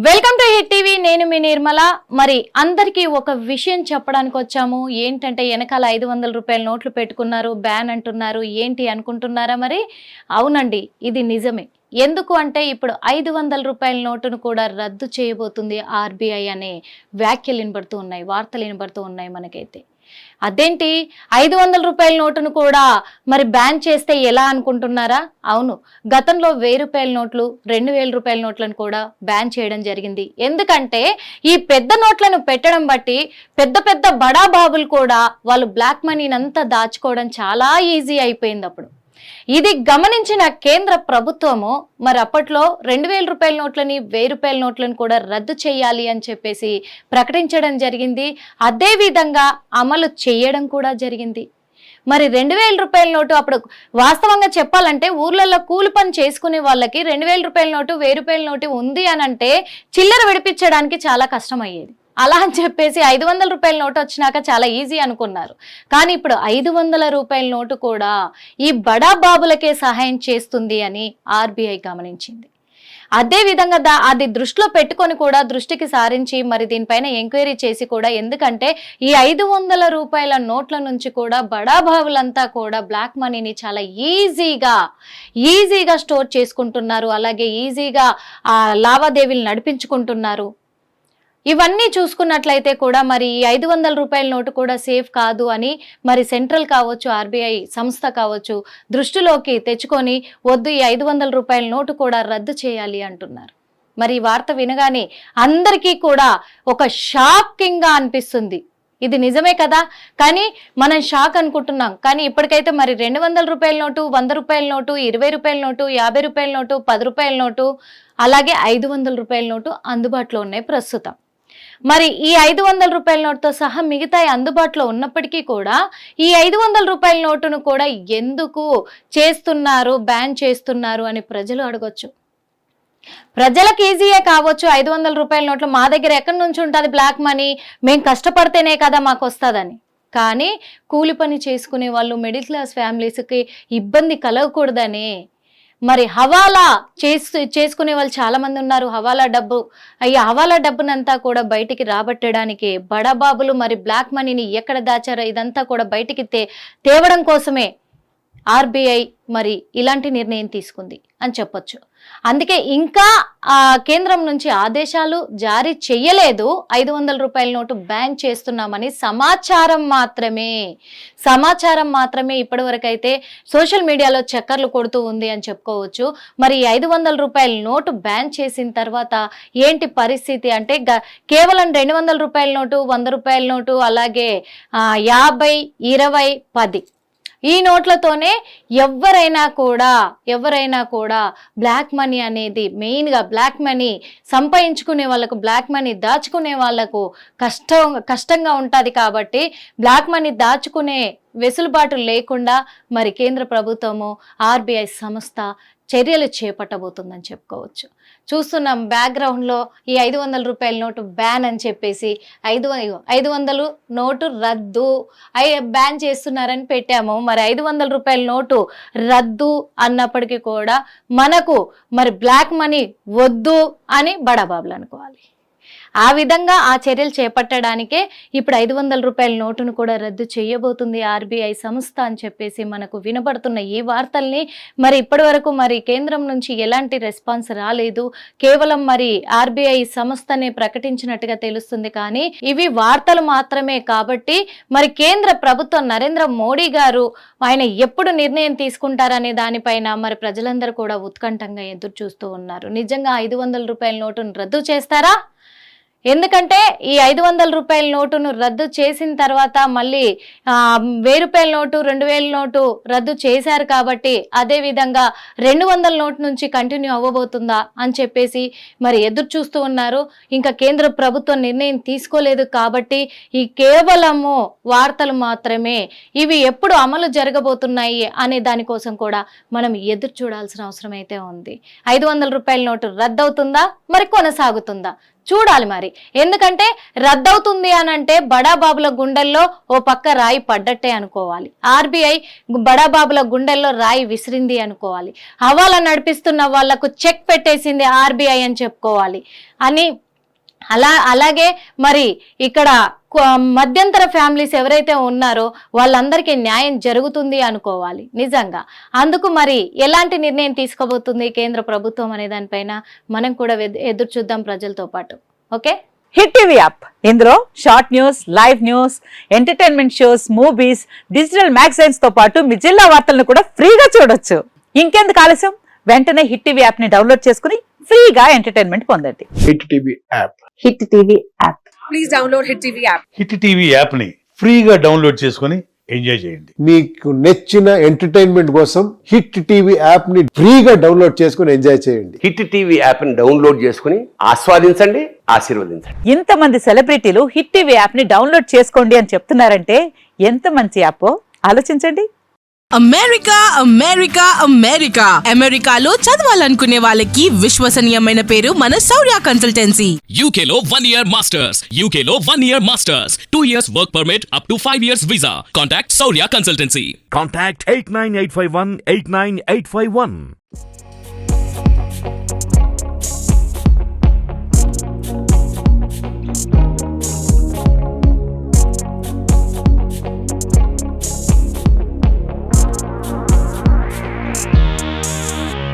Welcome to hit TV. నేను మీ నిర్మల. మరి అందరికీ ఒక విషయం చెప్పడానికి వచ్చాము. ఏంటంటే వెనకాల 500 రూపాయల నోట్లు పెట్టుకున్నారు, బ్యాన్ అంటున్నారు. ఏంటి అనుకుంటున్నారా? మరి అవునండి, ఇది నిజమే. ఎందుకు అంటే ఇప్పుడు 500 రూపాయల నోటును కూడా రద్దు చేయబోతుంది ఆర్బీఐ అనే వ్యాఖ్యలు వినబడుతూ ఉన్నాయి, వార్తలు వినబడుతూ ఉన్నాయి మనకైతే. అదేంటి 500 రూపాయల నోటును కూడా మరి బ్యాన్ చేస్తే ఎలా అనుకుంటున్నారా? అవును, గతంలో 1000 రూపాయల నోట్లు, 2000 రూపాయల నోట్లను కూడా బ్యాన్ చేయడం జరిగింది. ఎందుకంటే ఈ పెద్ద నోట్లను పెట్టడం బట్టి పెద్ద పెద్ద బడా బాబులు కూడా వాళ్ళు బ్లాక్ మనీని అంతా దాచుకోవడం చాలా ఈజీ అయిపోయింది. అప్పుడు ఇది గమనించిన కేంద్ర ప్రభుత్వము మరి అప్పట్లో 2000 రూపాయల నోట్లని, 1000 రూపాయల నోట్లను కూడా రద్దు చేయాలి అని చెప్పేసి ప్రకటించడం జరిగింది. అదే విధంగా అమలు చేయడం కూడా జరిగింది. మరి 2000 రూపాయల నోటు అప్పుడు వాస్తవంగా చెప్పాలంటే ఊర్లలో కూలి పని చేసుకునే వాళ్ళకి 2000 రూపాయల నోటు, 1000 రూపాయల నోటు ఉంది అని అంటే చిల్లర విడిపించడానికి చాలా కష్టం అయ్యేది. అలా అని చెప్పేసి 500 రూపాయల నోటు వచ్చినాక చాలా ఈజీ అనుకున్నారు. కానీ ఇప్పుడు 500 రూపాయల నోటు కూడా ఈ బడా బాబులకే సహాయం చేస్తుంది అని ఆర్బీఐ గమనించింది. అదే విధంగా అది దృష్టిలో పెట్టుకొని కూడా దృష్టికి సారించి మరి దీనిపైన ఎంక్వైరీ చేసి కూడా, ఎందుకంటే ఈ 500 రూపాయల నోట్ల నుంచి కూడా బడా బాబులంతా కూడా బ్లాక్ మనీని చాలా ఈజీగా స్టోర్ చేసుకుంటున్నారు. అలాగే ఈజీగా లావాదేవీలు నడిపించుకుంటున్నారు. ఇవన్నీ చూసుకున్నట్లయితే కూడా మరి ఈ 500 రూపాయల నోటు కూడా సేఫ్ కాదు అని మరి సెంట్రల్ కావచ్చు, ఆర్బీఐ సంస్థ కావచ్చు దృష్టిలోకి తెచ్చుకొని వద్దు, ఈ 500 రూపాయల నోటు కూడా రద్దు చేయాలి అంటున్నారు. మరి ఈ వార్త వినగానే అందరికీ కూడా ఒక షాకింగ్గా అనిపిస్తుంది. ఇది నిజమే కదా, కానీ మనం షాక్ అనుకుంటున్నాం. కానీ ఇప్పటికైతే మరి 200 రూపాయల నోటు, 100 రూపాయల నోటు, 20 రూపాయల నోటు, 50 రూపాయల నోటు, 10 రూపాయల నోటు, అలాగే 500 రూపాయల నోటు అందుబాటులో ఉన్నాయి ప్రస్తుతం. మరి ఈ 500 రూపాయల నోటుతో సహా మిగతా అందుబాటులో ఉన్నప్పటికీ కూడా ఈ 500 రూపాయల నోటును కూడా ఎందుకు చేస్తున్నారు, బ్యాన్ చేస్తున్నారు అని ప్రజలు అడగొచ్చు. ప్రజలకు ఈజీయే కావచ్చు 500 రూపాయల నోట్లు, మా దగ్గర ఎక్కడి నుంచి ఉంటుంది బ్లాక్ మనీ, మేము కష్టపడితేనే కదా మాకు వస్తుందని. కానీ కూలి పని చేసుకునే వాళ్ళు, మిడిల్ క్లాస్ ఫ్యామిలీస్కి ఇబ్బంది కలగకూడదని మరి హవాలా చేసుకునే వాళ్ళు చాలా మంది ఉన్నారు. హవాలా డబ్బునంతా కూడా బయటికి రాబట్టడానికి బడాబాబులు మరి బ్లాక్ మనీని ఎక్కడ దాచారో ఇదంతా కూడా బయటికి తేవడం కోసమే ఆర్బీఐ మరి ఇలాంటి నిర్ణయం తీసుకుంది అని చెప్పొచ్చు. అందుకే ఇంకా కేంద్రం నుంచి ఆదేశాలు జారీ చెయ్యలేదు. 500 రూపాయల నోటు బ్యాన్ చేస్తున్నామని సమాచారం మాత్రమే ఇప్పటి అయితే సోషల్ మీడియాలో చక్కర్లు కొడుతూ ఉంది అని చెప్పుకోవచ్చు. మరి 500 రూపాయల నోటు బ్యాన్ చేసిన తర్వాత ఏంటి పరిస్థితి అంటే కేవలం 200 రూపాయల నోటు, 100 రూపాయల నోటు, అలాగే 50, 20, 10 ఈ నోట్లతోనే ఎవరైనా కూడా బ్లాక్ మనీ అనేది, మెయిన్గా బ్లాక్ మనీ సంపాదించుకునే వాళ్ళకు, బ్లాక్ మనీ దాచుకునే వాళ్ళకు కష్టంగా ఉంటుంది. కాబట్టి బ్లాక్ మనీ దాచుకునే వెసులుబాటు లేకుండా మరి కేంద్ర ప్రభుత్వము, ఆర్బీఐ సంస్థ చర్యలు చేపట్టబోతుందని చెప్పుకోవచ్చు. చూస్తున్నాం బ్యాక్గ్రౌండ్లో ఈ 500 రూపాయల నోటు బ్యాన్ అని చెప్పేసి 500 నోటు రద్దు బ్యాన్ చేస్తున్నారని పెట్టాము. మరి 500 రూపాయల నోటు రద్దు అన్నప్పటికీ కూడా మనకు మరి బ్లాక్ మనీ వద్దు అని బడాబాబులు అనుకోవాలి. ఆ విధంగా ఆ చర్యలు చేపట్టడానికే ఇప్పుడు 500 రూపాయల నోటును కూడా రద్దు చేయబోతుంది ఆర్బీఐ సంస్థ అని చెప్పేసి మనకు వినబడుతున్న ఈ వార్తల్ని మరి ఇప్పటి వరకు మరి కేంద్రం నుంచి ఎలాంటి రెస్పాన్స్ రాలేదు. కేవలం మరి ఆర్బీఐ సంస్థనే ప్రకటించినట్టుగా తెలుస్తుంది. కానీ ఇవి వార్తలు మాత్రమే. కాబట్టి మరి కేంద్ర ప్రభుత్వం, నరేంద్ర మోడీ గారు ఆయన ఎప్పుడు నిర్ణయం తీసుకుంటారనే దానిపైన మరి ప్రజలందరూ కూడా ఉత్కంఠంగా ఎదురు చూస్తూ ఉన్నారు. నిజంగా 500 రూపాయల నోటును రద్దు చేస్తారా? ఎందుకంటే ఈ 500 రూపాయల నోటును రద్దు చేసిన తర్వాత మళ్ళీ 1000 రూపాయల నోటు, 2000 నోటు రద్దు చేశారు కాబట్టి అదే విధంగా 200 నోటు నుంచి కంటిన్యూ అవ్వబోతుందా అని చెప్పేసి మరి ఎదురు చూస్తూ ఉన్నారు. ఇంకా కేంద్ర ప్రభుత్వం నిర్ణయం తీసుకోలేదు కాబట్టి ఈ కేవలము వార్తలు మాత్రమే. ఇవి ఎప్పుడు అమలు జరగబోతున్నాయి అనే దానికోసం కూడా మనం ఎదురు చూడాల్సిన అవసరం అయితే ఉంది. 500 రూపాయల నోటు రద్దు అవుతుందా, మరి కొనసాగుతుందా? చూడాలి మరి. ఎందుకంటే రద్దవుతుంది అని అంటే బడాబాబుల గుండెల్లో ఓ పక్క రాయి పడ్డట్టే అనుకోవాలి. ఆర్బీఐ బడాబాబుల గుండెల్లో రాయి విసిరింది అనుకోవాలి. హవాలా నడిపిస్తున్న వాళ్లకు చెక్ పెట్టేసింది ఆర్బీఐ అని చెప్పుకోవాలి అని. అలాగే మరి ఇక్కడ మధ్యంతర ఫ్యామిలీస్ ఎవరైతే ఉన్నారో వాళ్ళందరికీ న్యాయం జరుగుతుంది అనుకోవాలి నిజంగా. అందుకు మరి ఎలాంటి నిర్ణయం తీసుకోబోతుంది కేంద్ర ప్రభుత్వం అనే దానిపైన మనం కూడా ఎదురు చూద్దాం ప్రజలతో పాటు. ఓకే, హిట్ టీవీ యాప్, ఇందులో short news, live news, entertainment shows, movies, digital magazines తో పాటు మీ జిల్లా వార్తలను కూడా ఫ్రీగా చూడొచ్చు. ఇంకెందుకు ఆలస్యం, వెంటనే హిట్ టీవీ యాప్ ని డౌన్లోడ్ చేసుకుని ఫ్రీగా ఎంటర్టైన్మెంట్ పొందండి. Hit TV app. Hit TV app. Please download hit TV app. Hit TV app ని ఫ్రీగా డౌన్లోడ్ చేసుకుని ఎంజాయ్ చేయండి. మీకు నచ్చిన ఎంటర్టైన్మెంట్ కోసం హిట్ టీవీ యాప్ ని ఫ్రీగా డౌన్లోడ్ చేసుకుని ఎంజాయ్ చేయండి. హిట్ టీవీ యాప్ ని డౌన్లోడ్ చేసుకుని ఆస్వాదించండి, ఆశీర్వదించండి. ఇంతమంది సెలబ్రిటీలు హిట్ టీవీ యాప్ ని డౌన్లోడ్ చేసుకోండి అని చెప్తున్నారంటే ఎంత మంచి యాప్ ఆలోచించండి. అమెరికా అమెరికా అమెరికా అమెరికాలో చదవాలనుకునే వాళ్ళకి విశ్వసనీయమైన పేరు మన శౌర్య కన్సల్టెన్సీ. UK లో 1 year masters, UK లో 1 year masters, 2 years work permit up to 5 years visa. Contact Saurya Consultancy. Contact 89851 89851.